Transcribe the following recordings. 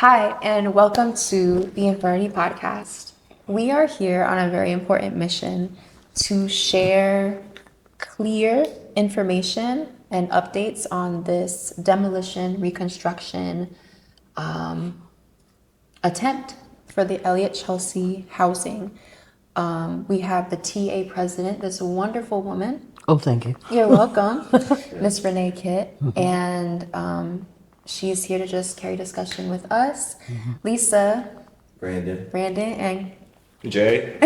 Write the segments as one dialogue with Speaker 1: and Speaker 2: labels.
Speaker 1: Hi, and welcome to the Infirmity Podcast. We are here on a very important mission to share clear information and updates on this demolition reconstruction attempt for the Elliott Chelsea housing. We have the TA president, this wonderful woman.
Speaker 2: Oh, thank you.
Speaker 1: You're welcome, Miss Renee Kitt, and she's here to just carry discussion with us. Lisa,
Speaker 3: Brandon.
Speaker 1: and
Speaker 3: Jay.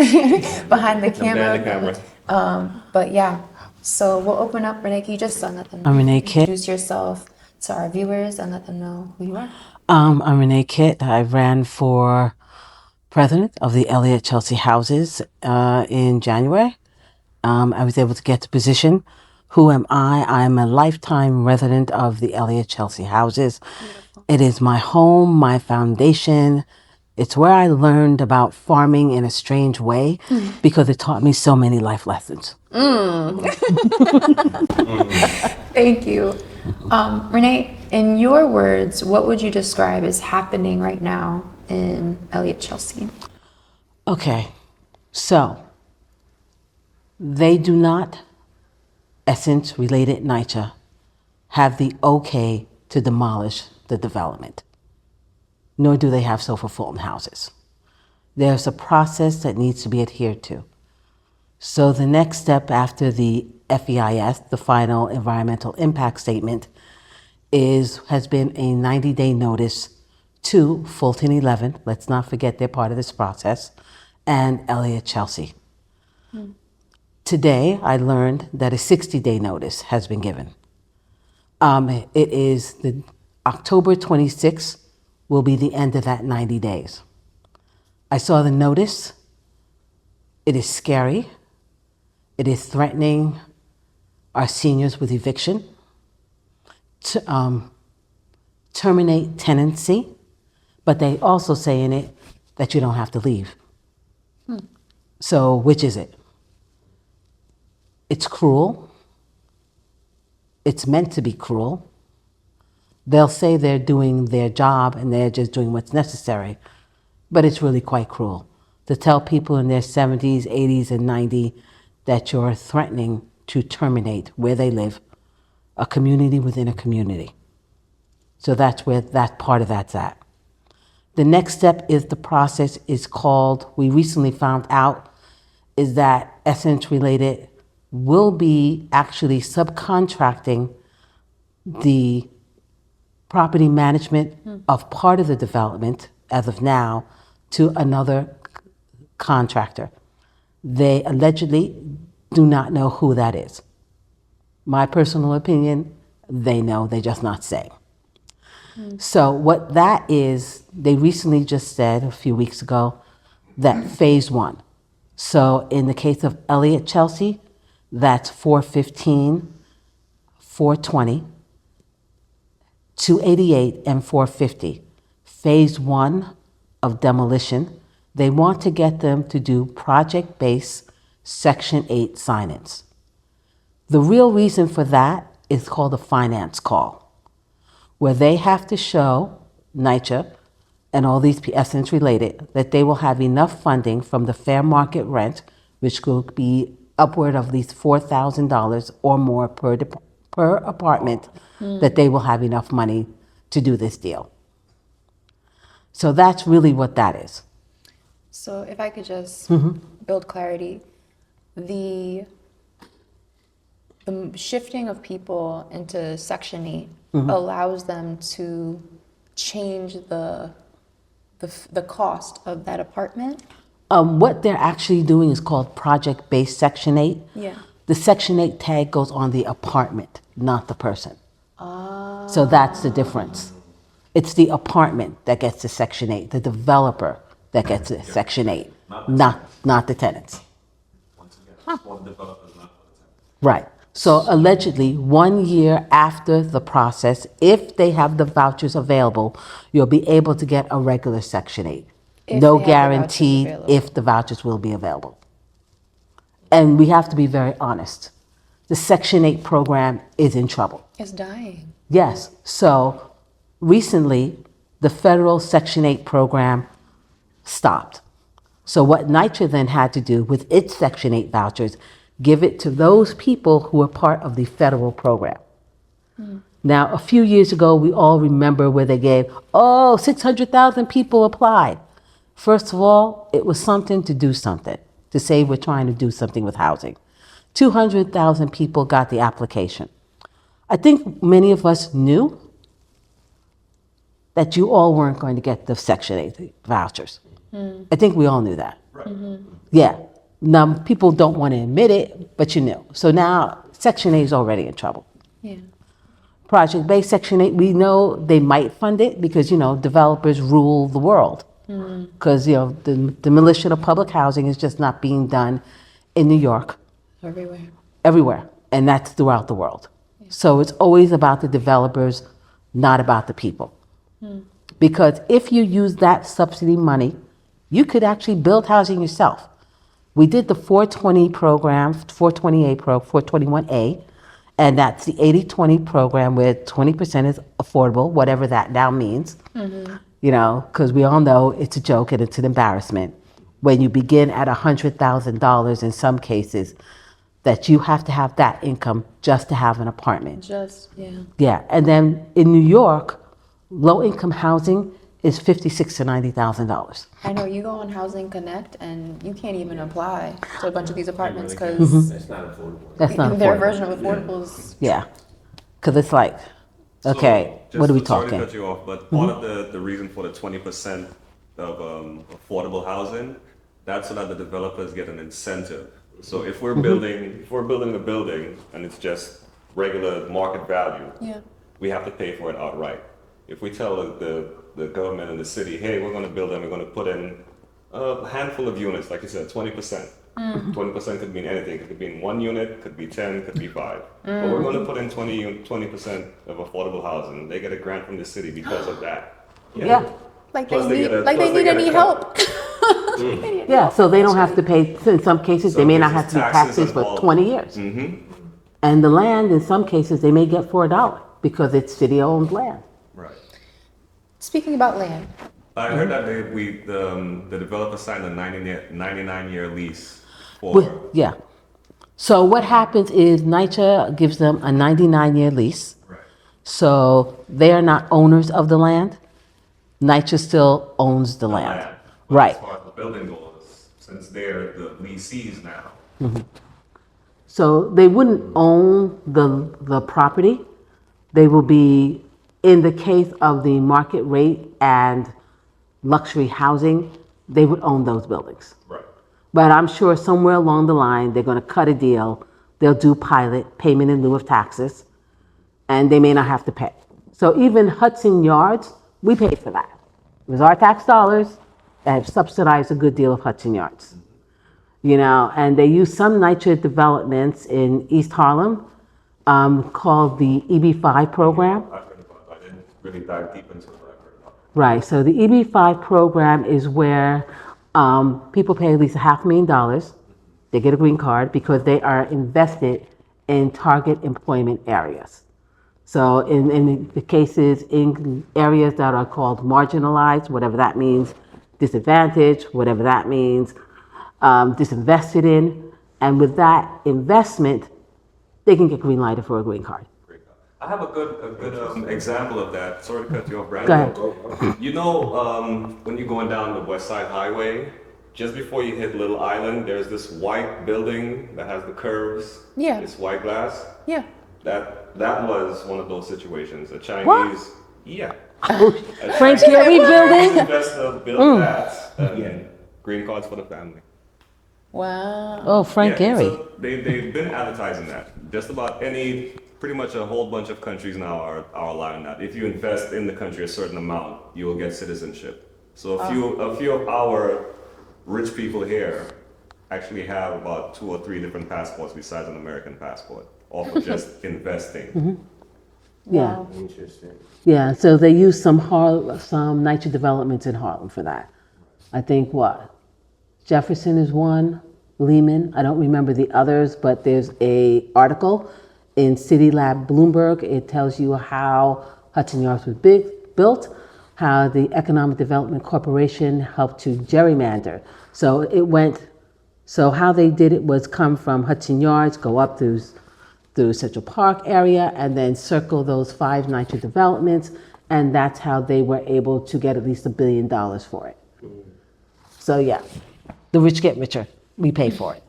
Speaker 1: behind the camera.
Speaker 3: Behind the camera.
Speaker 1: But yeah, so we'll open up. Renee, can you just let them
Speaker 2: I'm Renee Kitt.
Speaker 1: introduce yourself to our viewers and let them know who you are?
Speaker 2: I'm Renee Kitt. I ran for president of the Elliott Chelsea Houses in January. I was able to get the position. Who am I? I'm a lifetime resident of the Elliott Chelsea Houses.
Speaker 1: Beautiful.
Speaker 2: It is my home, my foundation. It's where I learned about farming in a strange way because it taught me so many life lessons.
Speaker 1: Thank you. Renee, in your words, what would you describe as happening right now in Elliott Chelsea?
Speaker 2: Okay, so they do not, Essence related NYCHA, have the okay to demolish the development, nor do they have so for Fulton houses. There's a process that needs to be adhered to. So the next step after the FEIS, the final environmental impact statement, has been a 90-day notice to Fulton 11, let's not forget they're part of this process, and Elliott Chelsea. Today, I learned that a 60-day notice has been given. It is the October 26th will be the end of that 90 days. I saw the notice. It is scary. It is threatening our seniors with eviction, to terminate tenancy, but they also say in it that you don't have to leave. So which is it? It's cruel. It's meant to be cruel. They'll say they're doing their job and they're just doing what's necessary, but it's really quite cruel to tell people in their 70s, 80s, and 90s that you're threatening to terminate where they live, a community within a community. So that's where that part of that's at. The next step is the process is called, we recently found out, is that Essence Related will be actually subcontracting the property management of part of the development as of now to another contractor. They allegedly do not know who that is. My personal opinion, they know, they're just not saying. So what that is, they recently just said a few weeks ago that phase one. So in the case of Elliott Chelsea, that's 415, 420, 288, and 450. Phase one of demolition, they want to get them to do project-based Section 8 sign-ins. The real reason for that is called a finance call, where they have to show NYCHA and all these Essence related that they will have enough funding from the fair market rent, which could be upward of at least $4,000 or more per apartment, that they will have enough money to do this deal. So that's really what that is.
Speaker 1: So if I could just build clarity, the shifting of people into Section 8 allows them to change the cost of that apartment.
Speaker 2: What they're actually doing is called project-based Section 8.
Speaker 1: Yeah.
Speaker 2: The Section 8 tag goes on the apartment, not the person. So that's the difference. It's the apartment that gets the Section 8, the developer that gets the Section 8, not the tenants. Right. So allegedly, 1 year after the process, if they have the vouchers available, you'll be able to get a regular Section 8.
Speaker 1: If
Speaker 2: No
Speaker 1: they have the vouchers
Speaker 2: guarantee
Speaker 1: available.
Speaker 2: if the vouchers will be available. And we have to be very honest. The Section 8 program is in trouble.
Speaker 1: It's dying.
Speaker 2: Yes. So recently, the federal Section 8 program stopped. So what NYCHA then had to do with its Section 8 vouchers, give it to those people who were part of the federal program. Now, a few years ago, we all remember where they gave, 600,000 people applied. First of all, it was something to do something, to say we're trying to do something with housing. 200,000 people got the application. I think many of us knew that you all weren't going to get the Section 8 vouchers. I think we all knew that.
Speaker 3: Right.
Speaker 2: Yeah. Now, people don't want to admit it, but you knew. So now Section 8 is already in trouble.
Speaker 1: Yeah.
Speaker 2: Project-based Section 8, we know they might fund it because, developers rule the world. Because, the demolition of public housing is just not being done in New York, everywhere. And that's throughout the world. So it's always about the developers, not about the people. Because if you use that subsidy money, you could actually build housing yourself. We did the 420 program, 421A, and that's the 80-20 program where 20% is affordable, whatever that now means. Because we all know it's a joke and it's an embarrassment. When you begin at $100,000 in some cases, that you have to have that income just to have an apartment. Yeah, and then in New York, low-income housing is $56,000 to $90,000.
Speaker 1: I know you go on Housing Connect and you can't even apply to a bunch of these apartments because
Speaker 3: That's not affordable.
Speaker 2: That's not
Speaker 1: their
Speaker 2: affordable.
Speaker 1: version of affordable is.
Speaker 2: Yeah, because it's like, okay,
Speaker 3: So,
Speaker 2: what are we
Speaker 3: sorry
Speaker 2: talking?
Speaker 3: to cut you off, but part of the reason for the 20% of affordable housing, that's so that the developers get an incentive. So if we're building a building and it's just regular market value, we have to pay for it outright. If we tell the government and the city, hey, we're going to build them, we're going to put in a handful of units, like you said, 20%. 20% could mean anything. It could be in 1 unit, could be 10, could be 5. But we're going to put in 20% of affordable housing. They get a grant from the city because of that.
Speaker 2: Yeah.
Speaker 1: Like
Speaker 3: Plus
Speaker 1: they
Speaker 3: they
Speaker 1: need
Speaker 3: get a
Speaker 1: any
Speaker 3: cut.
Speaker 1: help.
Speaker 2: Yeah, so they don't have to pay, in some cases, they
Speaker 3: Some
Speaker 2: may not
Speaker 3: cases,
Speaker 2: have to pay
Speaker 3: taxes
Speaker 2: taxes for
Speaker 3: involved.
Speaker 2: 20 years. And the land, in some cases, they may get for $1 because it's city-owned land.
Speaker 3: Right.
Speaker 1: Speaking about land,
Speaker 3: I heard that the developer signed a 99-year lease for.
Speaker 2: Yeah. So what happens is NYCHA gives them a 99-year lease.
Speaker 3: Right.
Speaker 2: So they are not owners of the land. NYCHA still owns the land.
Speaker 3: But
Speaker 2: Right.
Speaker 3: as far as the building goes, since they're the leasees now.
Speaker 2: So they wouldn't own the property. They will be, in the case of the market rate and luxury housing, they would own those buildings.
Speaker 3: Right.
Speaker 2: But I'm sure somewhere along the line, they're going to cut a deal. They'll do pilot, payment in lieu of taxes, and they may not have to pay. So even Hudson Yards, we paid for that. It was our tax dollars that have subsidized a good deal of Hudson Yards. And they use some NYCHA developments in East Harlem called the EB5 program.
Speaker 3: I heard about that. I didn't really dive deep into it, but I heard about it.
Speaker 2: Right, so the EB5 program is where people pay at least $500,000. They get a green card because they are invested in target employment areas. So in the cases, in areas that are called marginalized, whatever that means, disadvantaged, whatever that means, disinvested in, and with that investment, they can get green lighted for a green card.
Speaker 3: I have a good example of that. Sorry to cut you off, Brandon.
Speaker 2: Go ahead.
Speaker 3: When you're going down the West Side Highway, just before you hit Little Island, there's this white building that has the curves.
Speaker 1: Yeah.
Speaker 3: It's white glass.
Speaker 1: yeah.
Speaker 3: That was one of those situations. A Chinese.
Speaker 2: What?
Speaker 3: Yeah.
Speaker 2: Frank Gehry building?
Speaker 3: Investor built that. And green cards for the family.
Speaker 1: Wow.
Speaker 2: Oh, Frank
Speaker 3: Yeah,
Speaker 2: Gehry.
Speaker 3: so they've been advertising that. Just about pretty much a whole bunch of countries now are allowing that. If you invest in the country a certain amount, you will get citizenship. So a few of our rich people here actually have about 2 or 3 different passports besides an American passport, all for just investing.
Speaker 2: Yeah.
Speaker 1: Wow.
Speaker 3: Interesting.
Speaker 2: Yeah, so they use some NYCHA developments in Harlem for that. I think Jefferson is one, Lehman, I don't remember the others, but there's a article in City Lab Bloomberg. It tells you how Hudson Yards was built. how the Economic Development Corporation helped to gerrymander. So it went, so how they did it was come from Hudson Yards, go up through Central Park area, and then circle those 5 NYCHA developments, and that's how they were able to get at least $1 billion for it. So yeah, the rich get richer. We pay for it.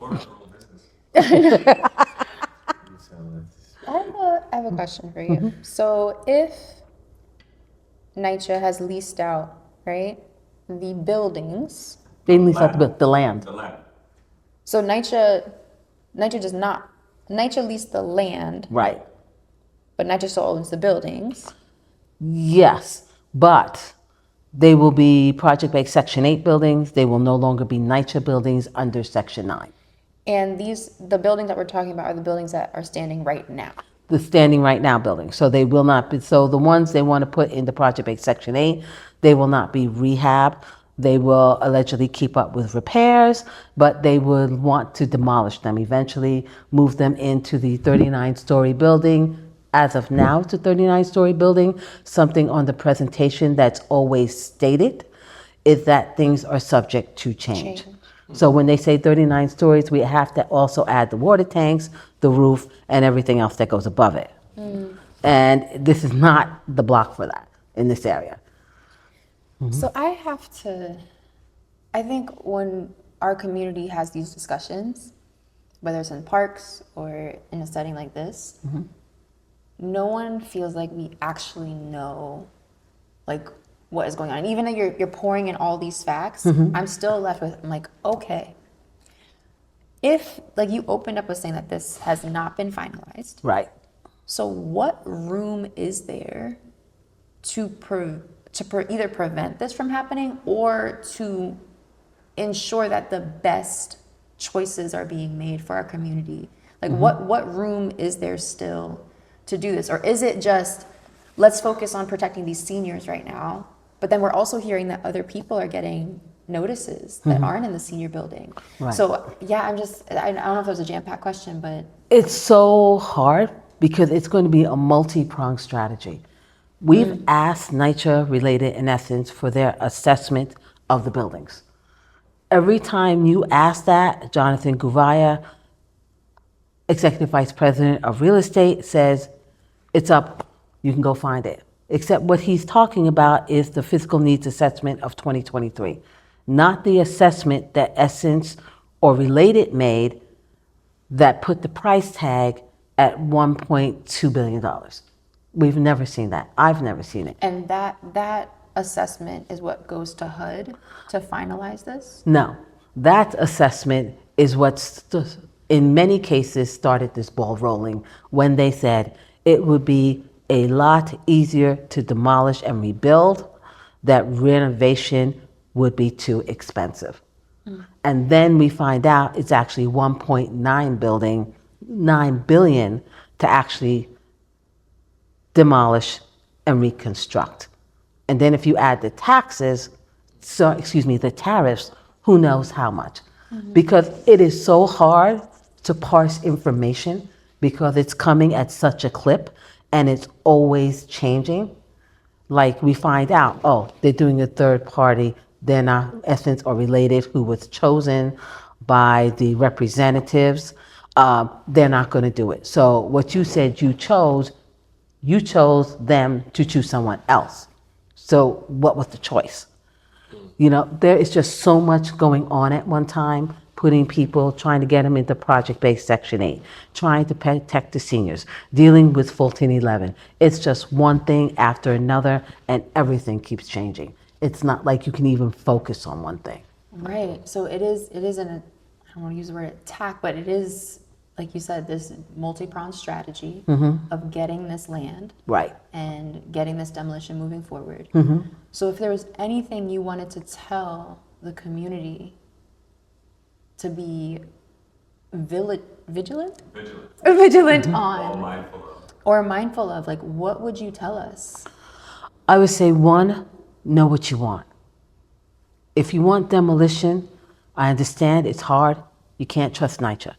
Speaker 1: I have a question for you. So if NYCHA has leased out, right, the buildings,
Speaker 2: They lease out the land.
Speaker 3: The land.
Speaker 1: so NYCHA does not, NYCHA leased the land,
Speaker 2: Right.
Speaker 1: but NYCHA still owns the buildings.
Speaker 2: Yes, but they will be project-based Section 8 buildings. They will no longer be NYCHA buildings under Section 9.
Speaker 1: And the buildings that we're talking about are the buildings that are standing right now.
Speaker 2: The standing right now buildings. So they will not be, so the ones they want to put in the project-based Section 8, they will not be rehab. They will allegedly keep up with repairs, but they would want to demolish them eventually, move them into the 39-story building. As of now, it's a 39-story building. Something on the presentation that's always stated is that things are subject to change. So when they say 39 stories, we have to also add the water tanks, the roof, and everything else that goes above it. And this is not the block for that in this area.
Speaker 1: So I think when our community has these discussions, whether it's in parks or in a setting like this, no one feels like we actually know like what is going on. Even though you're pouring in all these facts, I'm still left with, I'm like, okay, if like you opened up with saying that this has not been finalized,
Speaker 2: Right.
Speaker 1: so what room is there to either prevent this from happening or to ensure that the best choices are being made for our community? Like what room is there still to do this? Or is it just, let's focus on protecting these seniors right now, but then we're also hearing that other people are getting notices that aren't in the senior building.
Speaker 2: Right.
Speaker 1: So yeah, I don't know if that was a jam-packed question, but
Speaker 2: It's so hard because it's going to be a multi-pronged strategy. We've asked NYCHA related, in essence, for their assessment of the buildings. Every time you ask that, Jonathan Gouveia, Executive Vice President of Real Estate, says, it's up, you can go find it. Except what he's talking about is the physical needs assessment of 2023, not the assessment that Essence or Related made that put the price tag at $1.2 billion. We've never seen that. I've never seen it.
Speaker 1: and that assessment is what goes to HUD to finalize this?
Speaker 2: No, that assessment is what, in many cases, started this ball rolling when they said it would be a lot easier to demolish and rebuild, that renovation would be too expensive. And then we find out it's actually 9 billion to actually demolish and reconstruct. And then if you add the taxes, the tariffs, who knows how much? Because it is so hard to parse information because it's coming at such a clip and it's always changing. Like we find out, oh, they're doing a third party, they're not Essence or Related, who was chosen by the representatives, they're not going to do it. So what you said you chose them to choose someone else. So what was the choice? You know, there is just so much going on at one time, putting people, trying to get them into project-based Section 8, trying to protect the seniors, dealing with Fulton 11. It's just one thing after another, and everything keeps changing. It's not like you can even focus on one thing.
Speaker 1: Right. So it is an, I don't want to use the word attack, but it is, like you said, this multi-pronged strategy of getting this land
Speaker 2: Right.
Speaker 1: and getting this demolition moving forward. So if there was anything you wanted to tell the community to be vigilant on or mindful of, like, what would you tell us?
Speaker 2: I would say, one, know what you want. If you want demolition, I understand it's hard. You can't trust NYCHA.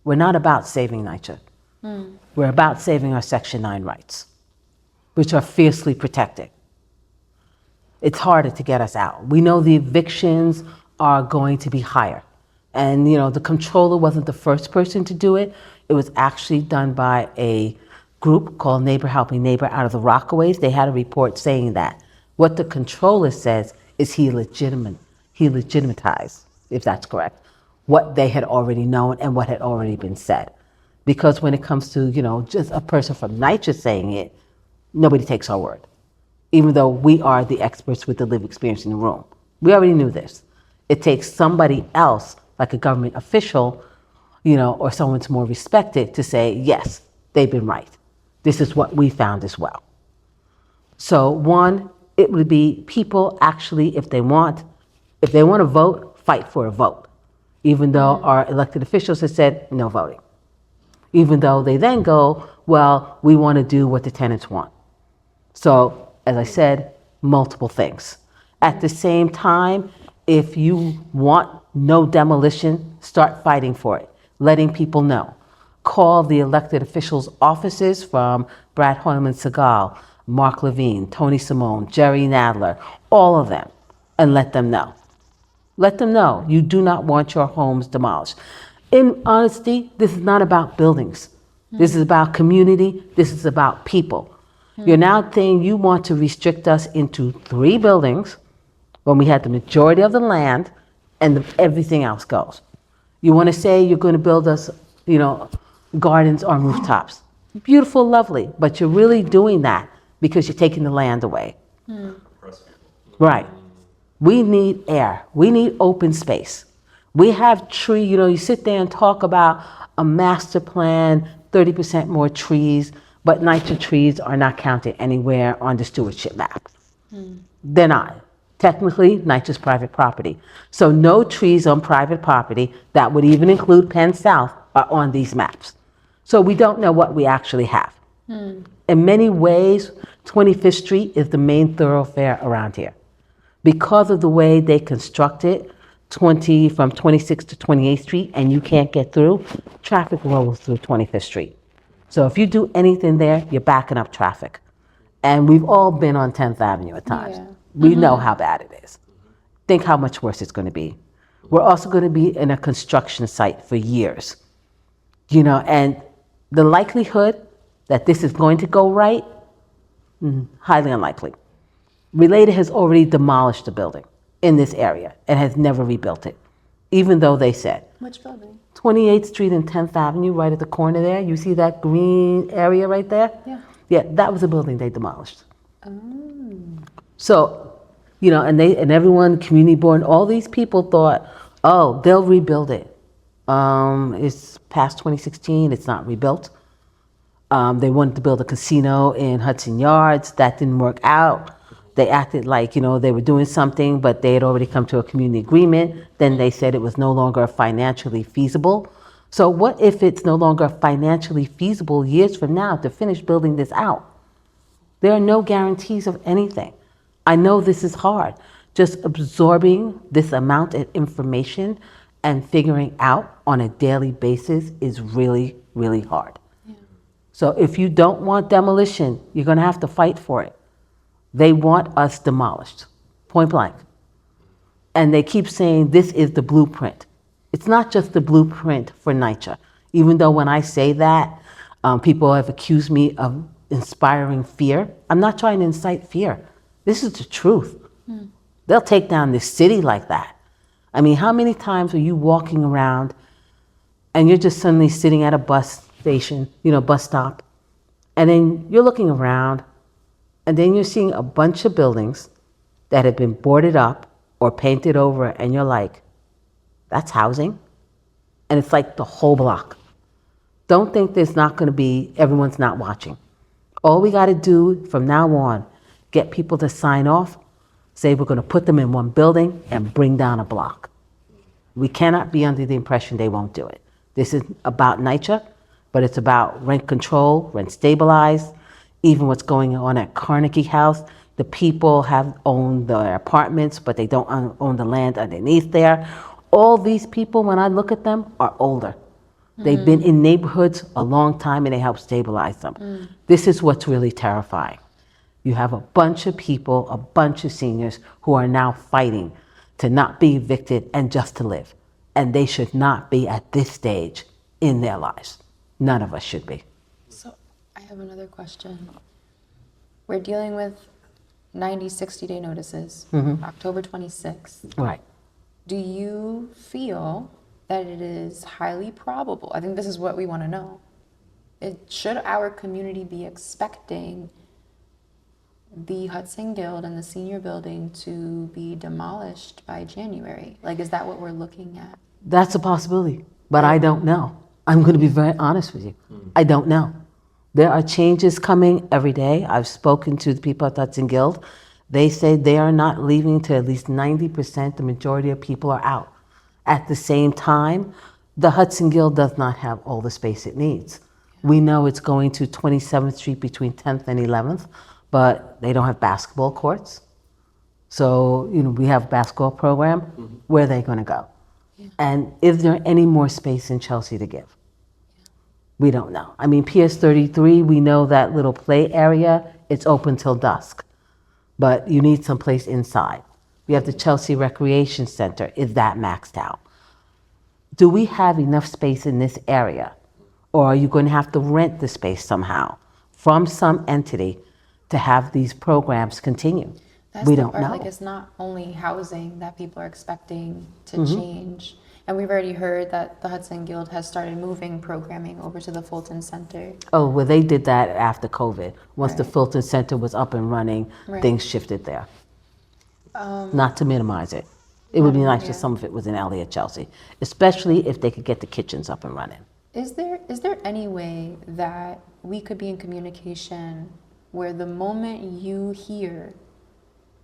Speaker 2: We're not about saving NYCHA. We're about saving our Section 9 rights, which are fiercely protected. it's harder to get us out. We know the evictions are going to be higher. And, the controller wasn't the first person to do it. It was actually done by a group called Neighbor Helping Neighbor out of the Rockaways. They had a report saying that. What the controller says is he legitimatized, if that's correct, what they had already known and what had already been said. Because when it comes to, just a person from NYCHA saying it, nobody takes our word. Even though we are the experts with the lived experience in the room. We already knew this. It takes somebody else, like a government official, or someone that's more respected, to say, yes, they've been right. This is what we found as well. So one, it would be people actually, if they want to vote, fight for a vote. Even though our elected officials have said no voting. Even though they then go, well, we want to do what the tenants want. So, as I said, multiple things. At the same time, if you want no demolition, start fighting for it, letting people know. Call the elected officials' offices from Brad Hoyleman Segal, Mark Levine, Tony Simone, Jerry Nadler, all of them, and let them know. Let them know you do not want your homes demolished. In honesty, this is not about buildings. This is about community. This is about people. You're now saying you want to restrict us into 3 buildings when we had the majority of the land and everything else goes. You want to say you're going to build us, gardens on rooftops. Beautiful, lovely, but you're really doing that because you're taking the land away. Right. We need air. We need open space. We have tree, you sit there and talk about a master plan, 30% more trees, but NYCHA trees are not counted anywhere on the stewardship map. They're not. Technically, NYCHA's private property. So no trees on private property, that would even include Penn South, are on these maps. So we don't know what we actually have. In many ways, 25th Street is the main thoroughfare around here. Because of the way they construct it, from 26th to 28th Street, and you can't get through, traffic rolls through 25th Street. So if you do anything there, you're backing up traffic. And we've all been on 10th Avenue at times.
Speaker 1: Yeah.
Speaker 2: We know how bad it is. Think how much worse it's going to be. We're also going to be in a construction site for years. And the likelihood that this is going to go right, highly unlikely. Related has already demolished the building in this area and has never rebuilt it, even though they said.
Speaker 1: Which building?
Speaker 2: 28th Street and 10th Avenue, right at the corner there. You see that green area right there?
Speaker 1: Yeah.
Speaker 2: Yeah, that was a building they demolished. So, and everyone, community board, all these people thought, oh, they'll rebuild it. It's past 2016, it's not rebuilt. They wanted to build a casino in Hudson Yards. That didn't work out. They acted like, they were doing something, but they had already come to a community agreement. Then they said it was no longer financially feasible. So what if it's no longer financially feasible years from now to finish building this out? There are no guarantees of anything. I know this is hard. Just absorbing this amount of information and figuring out on a daily basis is really, really hard. Yeah. So if you don't want demolition, you're going to have to fight for it. They want us demolished, point blank. And they keep saying this is the blueprint. It's not just the blueprint for NYCHA. Even though when I say that, people have accused me of inspiring fear. I'm not trying to incite fear. This is the truth. They'll take down this city like that. I mean, how many times are you walking around and you're just suddenly sitting at a bus station, bus stop, and then you're looking around and then you're seeing a bunch of buildings that have been boarded up or painted over, and you're like, that's housing? And it's like the whole block. Don't think there's not going to be, everyone's not watching. All we got to do from now on, get people to sign off, say we're going to put them in one building and bring down a block. We cannot be under the impression they won't do it. This is about NYCHA, but it's about rent control, rent stabilized, even what's going on at Carnegie House. The people have owned their apartments, but they don't own the land underneath there. All these people, when I look at them, are older. They've been in neighborhoods a long time and they help stabilize them. This is what's really terrifying. You have a bunch of people, a bunch of seniors who are now fighting to not be evicted and just to live. And they should not be at this stage in their lives. None of us should be.
Speaker 1: So I have another question. We're dealing with 90, 60-day notices, October 26th.
Speaker 2: Right.
Speaker 1: Do you feel that it is highly probable? I think this is what we want to know. Should our community be expecting the Hudson Guild and the senior building to be demolished by January? Like, is that what we're looking at?
Speaker 2: That's a possibility, but I don't know. I'm going to be very honest with you. I don't know. There are changes coming every day. I've spoken to the people at Hudson Guild. They say they are not leaving till at least 90%. The majority of people are out. At the same time, the Hudson Guild does not have all the space it needs. We know it's going to 27th Street between 10th and 11th, but they don't have basketball courts. So, we have a basketball program. Where are they going to go? Yeah. And is there any more space in Chelsea to give? Yeah. We don't know. I mean, PS 33, we know that little play area, it's open till dusk, but you need some place inside. We have the Chelsea Recreation Center. Is that maxed out? Do we have enough space in this area? Or are you going to have to rent the space somehow from some entity to have these programs continue? We don't know.
Speaker 1: Like, it's not only housing that people are expecting to change. And we've already heard that the Hudson Guild has started moving programming over to the Fulton Center.
Speaker 2: Oh, well, they did that after COVID. Once the Fulton Center was up and running, things shifted there. Not to minimize it. It would be nice if some of it was in Elliott, Chelsea, especially if they could get the kitchens up and running.
Speaker 1: Is there any way that we could be in communication where the moment you hear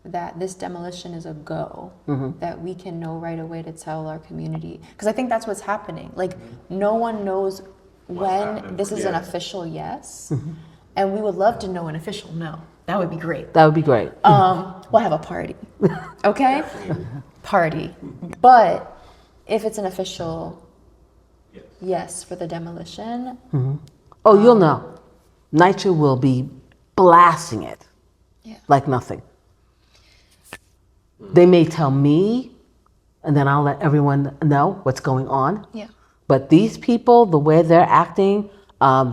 Speaker 1: that this demolition is a go, that we can know right away to tell our community? Because I think that's what's happening. Like, no one knows when this is an official yes, and we would love to know an official no. That would be great.
Speaker 2: That would be great.
Speaker 1: We'll have a party, okay? Party. But if it's an official yes for the demolition.
Speaker 2: Oh, you'll know. NYCHA will be blasting it like nothing. They may tell me, and then I'll let everyone know what's going on.
Speaker 1: Yeah.
Speaker 2: But these people, the way they're acting,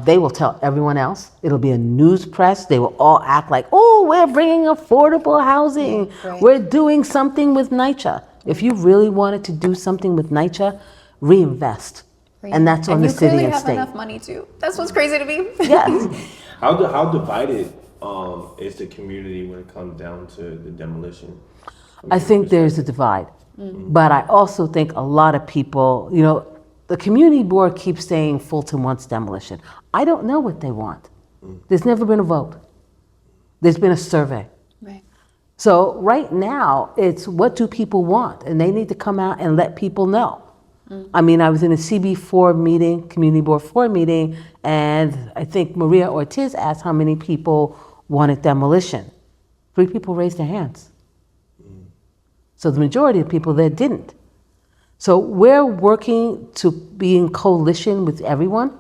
Speaker 2: they will tell everyone else. It'll be a news press. They will all act like, oh, we're bringing affordable housing.
Speaker 1: Right.
Speaker 2: We're doing something with NYCHA. If you really wanted to do something with NYCHA, reinvest. And that's on the city and state.
Speaker 1: You clearly have enough money too. That's what's crazy to me.
Speaker 2: Yes.
Speaker 4: How divided is the community when it comes down to the demolition?
Speaker 2: I think there's a divide. But I also think a lot of people, the community board keeps saying Fulton wants demolition. I don't know what they want. There's never been a vote. There's been a survey.
Speaker 1: Right.
Speaker 2: So right now, it's what do people want? And they need to come out and let people know. I mean, I was in a CB4 meeting, Community Board 4 meeting, and I think Maria Ortiz asked how many people wanted demolition. 3 people raised their hands. So the majority of people there didn't. So we're working to be in coalition with everyone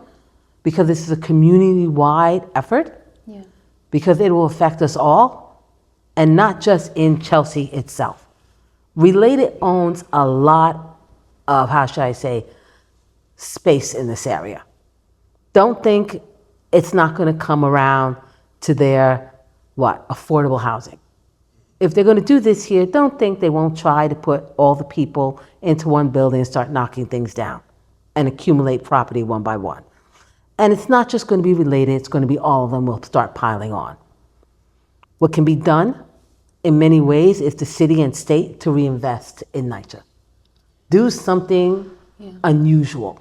Speaker 2: because this is a community-wide effort, because it will affect us all, and not just in Chelsea itself. Related owns a lot of, how should I say, space in this area. Don't think it's not going to come around to their, affordable housing. If they're going to do this here, don't think they won't try to put all the people into one building and start knocking things down and accumulate property one by one. And it's not just going to be related, it's going to be all of them will start piling on. What can be done in many ways is the city and state to reinvest in NYCHA. Do something unusual.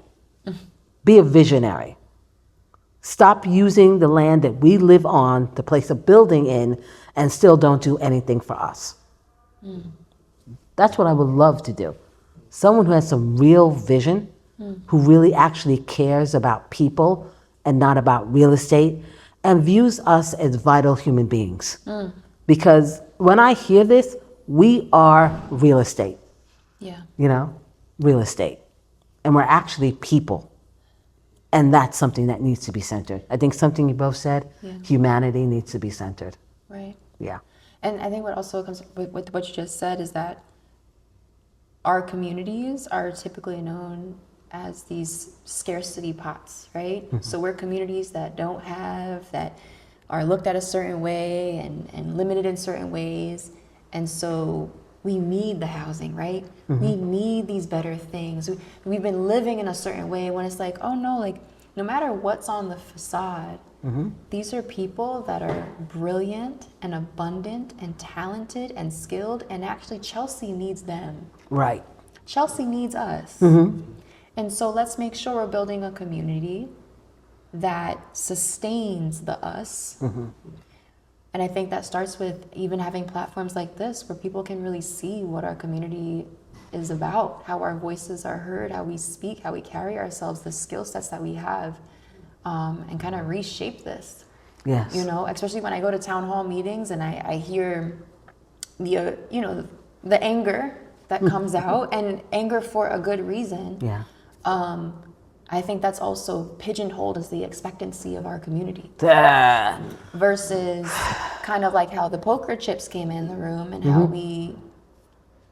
Speaker 2: Be a visionary. Stop using the land that we live on to place a building in and still don't do anything for us. That's what I would love to do. Someone who has some real vision, who really actually cares about people and not about real estate, and views us as vital human beings. Because when I hear this, we are real estate. Real estate. And we're actually people. And that's something that needs to be centered. I think something you both said, humanity needs to be centered.
Speaker 1: Right.
Speaker 2: Yeah.
Speaker 1: And I think what also comes with what you just said is that our communities are typically known as these scarcity pots, right? So we're communities that don't have, that are looked at a certain way and limited in certain ways. And so we need the housing, right? We need these better things. We've been living in a certain way when it's like, oh no, like no matter what's on the facade, these are people that are brilliant and abundant and talented and skilled. And actually, Chelsea needs them.
Speaker 2: Right.
Speaker 1: Chelsea needs us. And so let's make sure we're building a community that sustains the us. And I think that starts with even having platforms like this where people can really see what our community is about, how our voices are heard, how we speak, how we carry ourselves, the skill sets that we have, and kind of reshape this.
Speaker 2: Yes.
Speaker 1: You know, especially when I go to town hall meetings and I hear the, the anger that comes out, and anger for a good reason.
Speaker 2: Yeah.
Speaker 1: I think that's also pigeonholed as the expectancy of our community
Speaker 2: Ah.
Speaker 1: versus kind of like how the poker chips came in the room and how we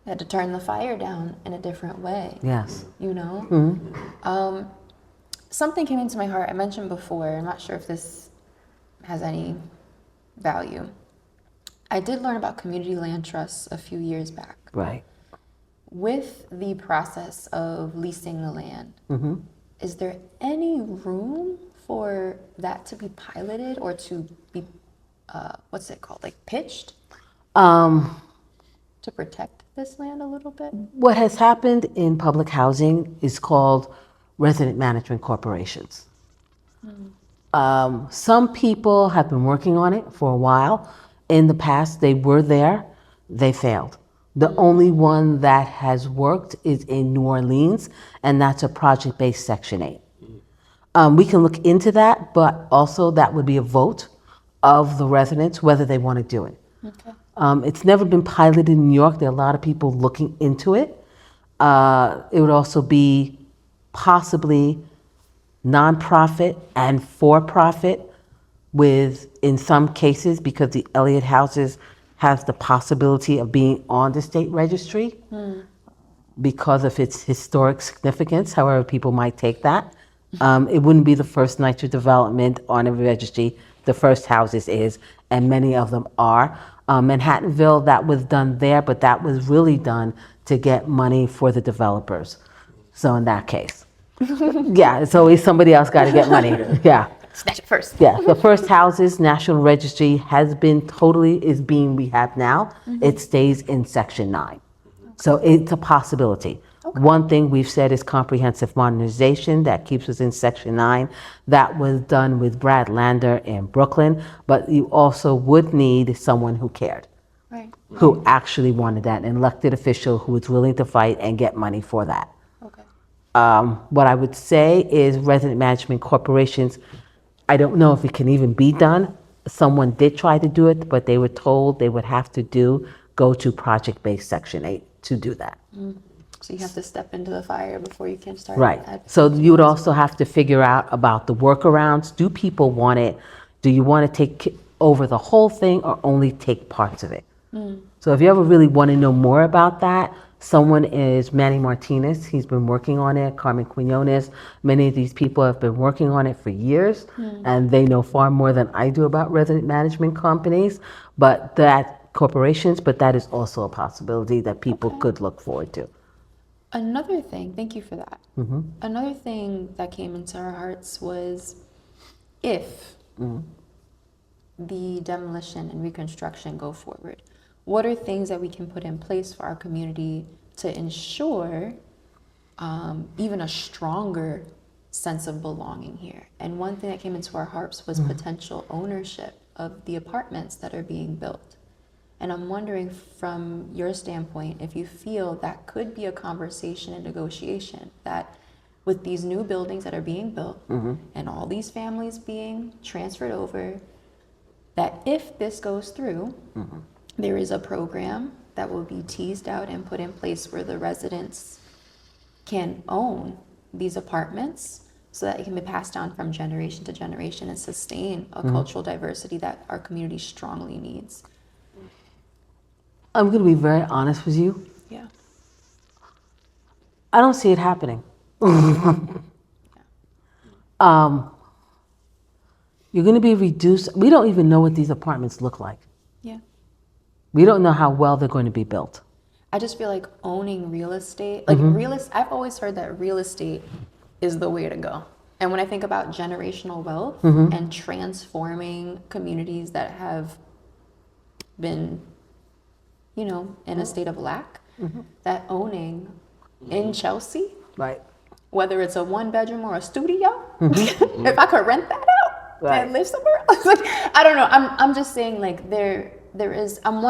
Speaker 1: had to turn the fire down in a different way.
Speaker 2: Yes.
Speaker 1: You know? Something came into my heart. I mentioned before, I'm not sure if this has any value. I did learn about community land trusts a few years back.
Speaker 2: Right.
Speaker 1: With the process of leasing the land, is there any room for that to be piloted or to be, what's it called, like pitched to protect this land a little bit?
Speaker 2: What has happened in public housing is called resident management corporations. Some people have been working on it for a while. In the past, they were there, they failed. The only one that has worked is in New Orleans, and that's a project-based Section 8. We can look into that, but also that would be a vote of the residents whether they want to do it.
Speaker 1: Okay.
Speaker 2: It's never been piloted in New York. There are a lot of people looking into it. It would also be possibly nonprofit and for-profit with, in some cases, because the Elliott houses has the possibility of being on the state registry because of its historic significance, however people might take that. It wouldn't be the first NYCHA development on a registry. The first houses is, and many of them are. Manhattanville, that was done there, but that was really done to get money for the developers. So in that case, yeah, it's always somebody else got to get money. Yeah.
Speaker 1: Snatch it first.
Speaker 2: Yeah, the first houses National Registry has been is being rehabbed now. It stays in Section 9. So it's a possibility. One thing we've said is comprehensive modernization that keeps us in Section 9. That was done with Brad Lander in Brooklyn, but you also would need someone who cared,
Speaker 1: Right.
Speaker 2: who actually wanted that, an elected official who was willing to fight and get money for that.
Speaker 1: Okay.
Speaker 2: What I would say is resident management corporations, I don't know if it can even be done. Someone did try to do it, but they were told they would have to go to project-based Section 8 to do that.
Speaker 1: So you have to step into the fire before you can start.
Speaker 2: Right. So you would also have to figure out about the workarounds. Do people want it? Do you want to take over the whole thing or only take parts of it? So if you ever really want to know more about that, someone is Manny Martinez. He's been working on it. Carmen Quinones. Many of these people have been working on it for years, and they know far more than I do about resident management companies, but that is also a possibility that people could look forward to.
Speaker 1: Another thing, thank you for that. Another thing that came into our hearts was if the demolition and reconstruction go forward, what are things that we can put in place for our community to ensure even a stronger sense of belonging here? And one thing that came into our hearts was potential ownership of the apartments that are being built. And I'm wondering from your standpoint, if you feel that could be a conversation and negotiation, that with these new buildings that are being built and all these families being transferred over, that if this goes through, there is a program that will be teased out and put in place where the residents can own these apartments so that it can be passed down from generation to generation and sustain a cultural diversity that our community strongly needs.
Speaker 2: I'm going to be very honest with you.
Speaker 1: Yeah.
Speaker 2: I don't see it happening. You're going to be reduced. We don't even know what these apartments look like.
Speaker 1: Yeah.
Speaker 2: We don't know how well they're going to be built.
Speaker 1: I just feel like owning real estate, like I've always heard that real estate is the way to go. And when I think about generational wealth and transforming communities that have been, in a state of lack, that owning in Chelsea,
Speaker 2: Right.
Speaker 1: whether it's a 1-bedroom or a studio, if I could rent that out
Speaker 2: Right.
Speaker 1: and live somewhere else, like, I don't know. I'm just saying, like, there is. I'm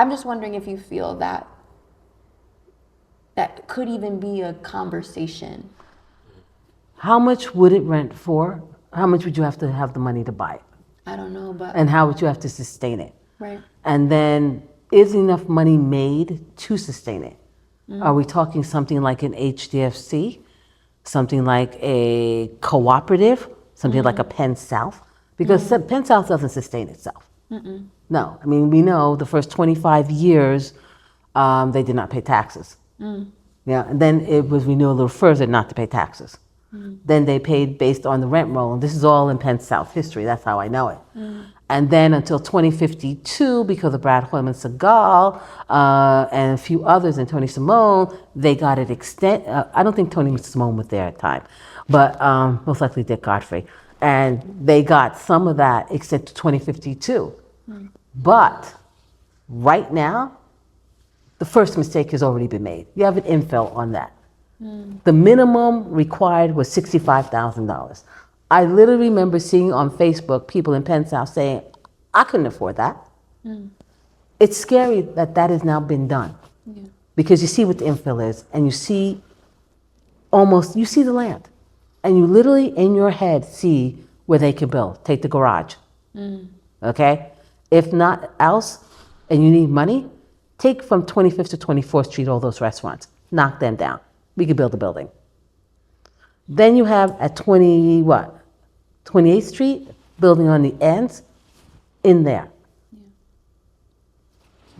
Speaker 1: just wondering if you feel that could even be a conversation.
Speaker 2: How much would it rent for? How much would you have to have the money to buy it?
Speaker 1: I don't know, but
Speaker 2: And how would you have to sustain it?
Speaker 1: right.
Speaker 2: And then, is enough money made to sustain it? Are we talking something like an HDFC? Something like a cooperative? Something like a Penn South? Because Penn South doesn't sustain itself. No, I mean, we know the first 25 years, they did not pay taxes. Yeah, and then we knew a little further not to pay taxes. Then they paid based on the rent roll, and this is all in Penn South history, that's how I know it. And then until 2052, because of Brad Hoyman Segal and a few others, and Tony Simone, they got it I don't think Tony Simone was there at the time, but most likely Dick Godfrey. And they got some of that extended to 2052. But right now, the first mistake has already been made. You have an infill on that. The minimum required was $65,000. I literally remember seeing on Facebook people in Penn South saying, I couldn't afford that. It's scary that that has now been done. Because you see what the infill is, and you see the land. And you literally in your head see where they can build. Take the garage. Okay? If not else, and you need money, take from 25th to 24th Street all those restaurants. Knock them down. We could build a building. Then you have at 28th Street, building on the ends, in there.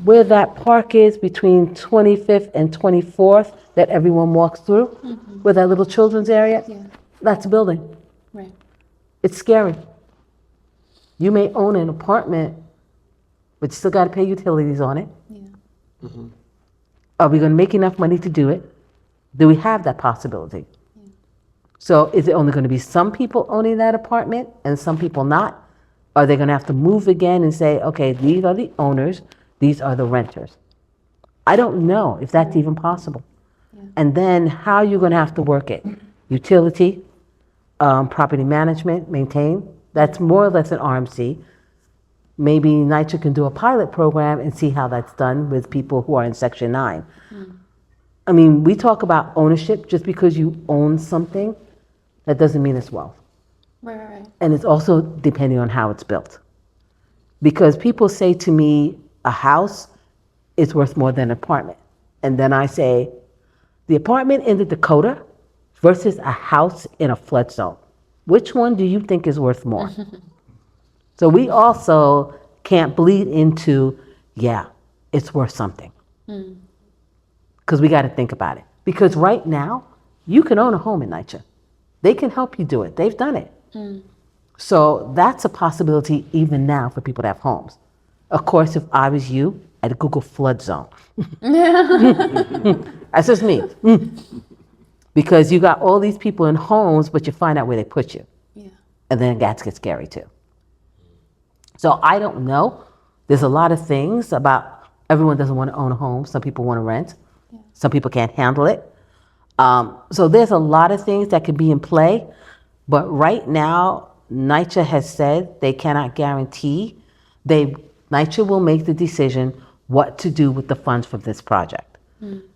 Speaker 2: Where that park is between 25th and 24th that everyone walks through, where that little children's area, that's a building.
Speaker 1: Right.
Speaker 2: It's scary. You may own an apartment, but you still got to pay utilities on it.
Speaker 1: Yeah.
Speaker 2: Are we going to make enough money to do it? Do we have that possibility? So is it only going to be some people owning that apartment and some people not? Are they going to have to move again and say, okay, these are the owners, these are the renters? I don't know if that's even possible. And then how are you going to have to work it? Utility, property management, maintain. That's more or less an RMC. Maybe NYCHA can do a pilot program and see how that's done with people who are in Section 9. I mean, we talk about ownership. Just because you own something, that doesn't mean it's wealth.
Speaker 1: Right.
Speaker 2: And it's also depending on how it's built. Because people say to me, a house is worth more than an apartment. And then I say, the apartment in the Dakota versus a house in a flood zone. Which one do you think is worth more? So we also can't bleed into, it's worth something. Because we got to think about it. Because right now, you can own a home in NYCHA. They can help you do it. They've done it. So that's a possibility even now for people to have homes. Of course, if I was you, I'd Google flood zone. That's just me. Because you got all these people in homes, but you find out where they put you.
Speaker 1: Yeah.
Speaker 2: And then that gets scary too. So I don't know. There's a lot of things about everyone doesn't want to own a home. Some people want to rent. Some people can't handle it. So there's a lot of things that could be in play. But right now, NYCHA has said they cannot guarantee. NYCHA will make the decision what to do with the funds from this project.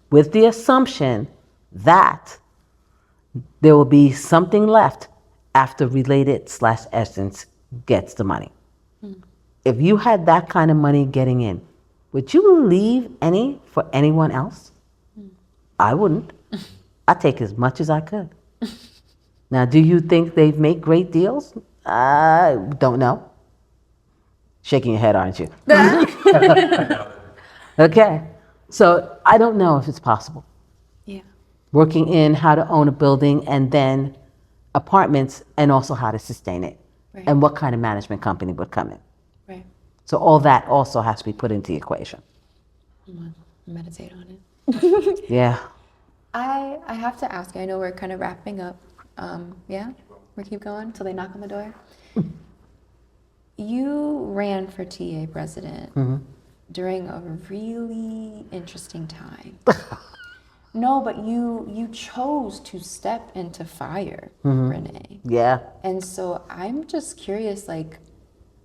Speaker 2: With the assumption that there will be something left after Related/Essence gets the money. If you had that kind of money getting in, would you leave any for anyone else? I wouldn't. I'd take as much as I could. Now, do you think they've made great deals? I don't know. Shaking your head, aren't you? Okay. So I don't know if it's possible.
Speaker 1: Yeah.
Speaker 2: Working in how to own a building and then apartments and also how to sustain it.
Speaker 1: Right.
Speaker 2: And what kind of management company would come in.
Speaker 1: Right.
Speaker 2: So all that also has to be put into the equation.
Speaker 1: I'm gonna meditate on it.
Speaker 2: Yeah.
Speaker 1: I have to ask you, I know we're kind of wrapping up. Yeah? We keep going till they knock on the door? You ran for TA president during a really interesting time. No, but you chose to step into fire, Renee.
Speaker 2: Yeah.
Speaker 1: And so I'm just curious, like,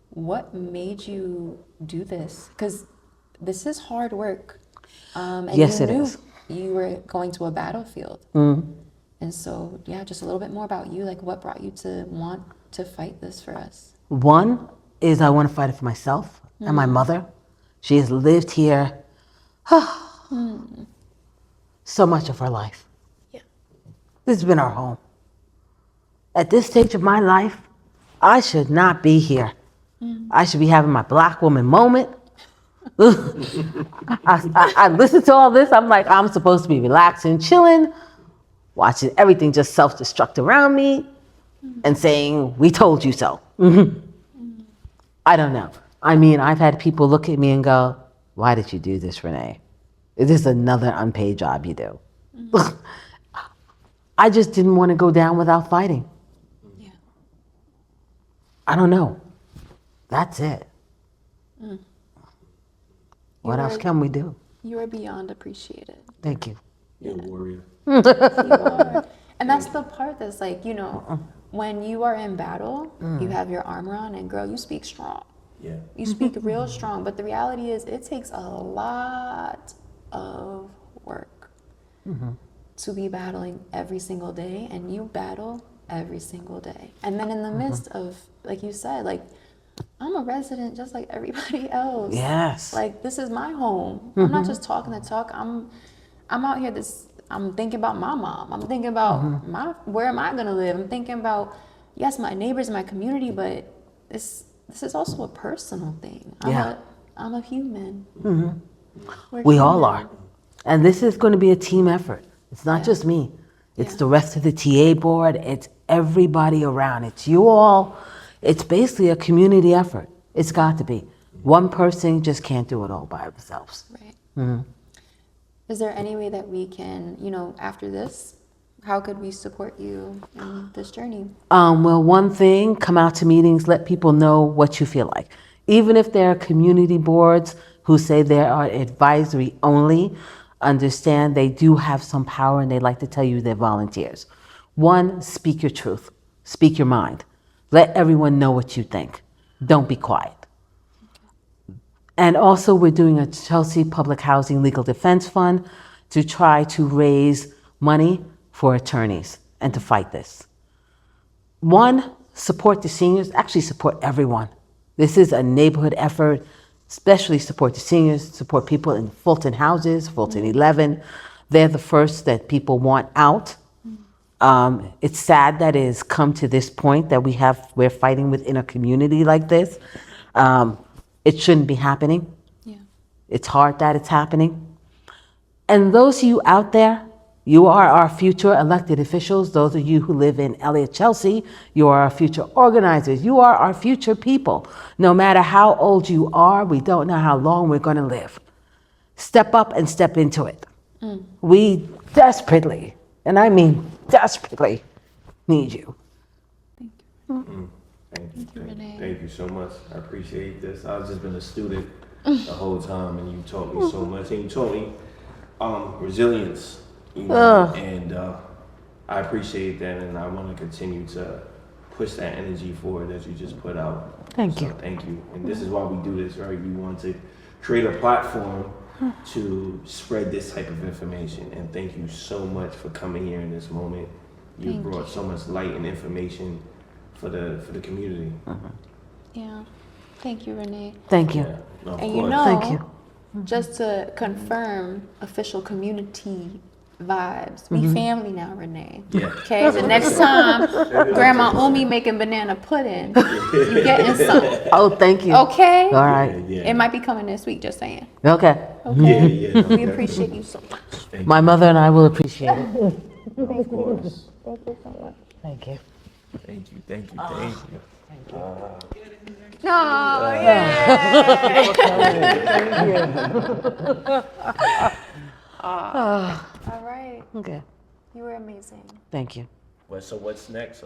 Speaker 1: what made you do this? Because this is hard work. And
Speaker 2: Yes,
Speaker 1: you
Speaker 2: it
Speaker 1: knew
Speaker 2: is.
Speaker 1: you were going to a battlefield. And so, yeah, just a little bit more about you. Like, what brought you to want to fight this for us?
Speaker 2: One is I want to fight it for myself and my mother. She has lived here so much of her life.
Speaker 1: Yeah.
Speaker 2: This has been our home. At this stage of my life, I should not be here. I should be having my black woman moment. I listen to all this. I'm like, I'm supposed to be relaxing, chilling, watching everything just self-destruct around me and saying, we told you so. I don't know. I mean, I've had people look at me and go, why did you do this, Renee? Is this another unpaid job you do? I just didn't want to go down without fighting.
Speaker 1: Yeah.
Speaker 2: I don't know. That's it. What
Speaker 1: You
Speaker 2: else
Speaker 1: are-
Speaker 2: can we do?
Speaker 1: You are beyond appreciated.
Speaker 2: Thank you.
Speaker 4: You're a warrior.
Speaker 1: You are. And that's the part that's like, you know, when you are in battle, you have your armor on, and girl, you speak strong.
Speaker 4: Yeah.
Speaker 1: You speak real strong. But the reality is, it takes a lot of work to be battling every single day, and you battle every single day. And then in the midst of, like you said, like, I'm a resident just like everybody else.
Speaker 2: Yes.
Speaker 1: Like, this is my home. I'm not just talking the talk. I'm out here I'm thinking about my mom. I'm thinking about where am I gonna live? I'm thinking about, yes, my neighbors, my community, but this is also a personal thing. I'm a human. We're
Speaker 2: We all
Speaker 1: human.
Speaker 2: are. And this is going to be a team effort. It's not just me. It's
Speaker 1: Yeah.
Speaker 2: the rest of the TA board. It's everybody around. It's you all. It's basically a community effort. It's got to be. One person just can't do it all by themselves.
Speaker 1: Right. Is there any way that we can, you know, after this, how could we support you in this journey?
Speaker 2: Well, one thing, come out to meetings, let people know what you feel like. Even if there are community boards who say they are advisory only, understand they do have some power and they like to tell you they're volunteers. One, speak your truth. Speak your mind. Let everyone know what you think. Don't be quiet. And also, we're doing a Chelsea Public Housing Legal Defense Fund to try to raise money for attorneys and to fight this. One, support the seniors, actually support everyone. This is a neighborhood effort, especially support the seniors, support people in Fulton houses, Fulton 11. They're the first that people want out. It's sad that it has come to this point that we're fighting within a community like this. It shouldn't be happening.
Speaker 1: Yeah.
Speaker 2: It's hard that it's happening. And those of you out there, you are our future elected officials. Those of you who live in Elliott, Chelsea, you are our future organizers. You are our future people. No matter how old you are, we don't know how long we're going to live. Step up and step into it. We desperately, and I mean desperately, need you.
Speaker 4: Thank you,
Speaker 1: Renee.
Speaker 4: Thank you so much. I appreciate this. I've just been a student the whole time, and you taught me so much. And you taught me resilience, you know, and I appreciate that, and I want to continue to push that energy forward that you just put out.
Speaker 2: Thank you.
Speaker 4: Thank you. And this is why we do this, right? We want to create a platform to spread this type of information. And thank you so much for coming here in this moment. You
Speaker 1: Thank
Speaker 4: brought so much light and information for the community.
Speaker 1: Yeah. Thank you, Renee.
Speaker 2: Thank you.
Speaker 4: Yeah, no, of
Speaker 1: And you
Speaker 4: course.
Speaker 1: know,
Speaker 2: Thank you.
Speaker 1: just to confirm official community vibes. We family now, Renee.
Speaker 4: Yeah.
Speaker 1: Okay, the next time Grandma Omi making banana pudding, you getting some.
Speaker 2: Oh, thank you.
Speaker 1: Okay?
Speaker 2: All right.
Speaker 4: Yeah.
Speaker 1: It might be coming this week, just saying.
Speaker 2: Okay.
Speaker 1: Okay?
Speaker 4: Yeah, no,
Speaker 1: We appreciate you so much.
Speaker 2: My mother and I will appreciate it.
Speaker 4: Of course.
Speaker 1: Thank you so much.
Speaker 2: Thank you.
Speaker 4: Thank you, thank you, thank you.
Speaker 1: Oh, yeah. All right.
Speaker 2: Okay.
Speaker 1: You were amazing.
Speaker 2: Thank you.
Speaker 4: So what's next?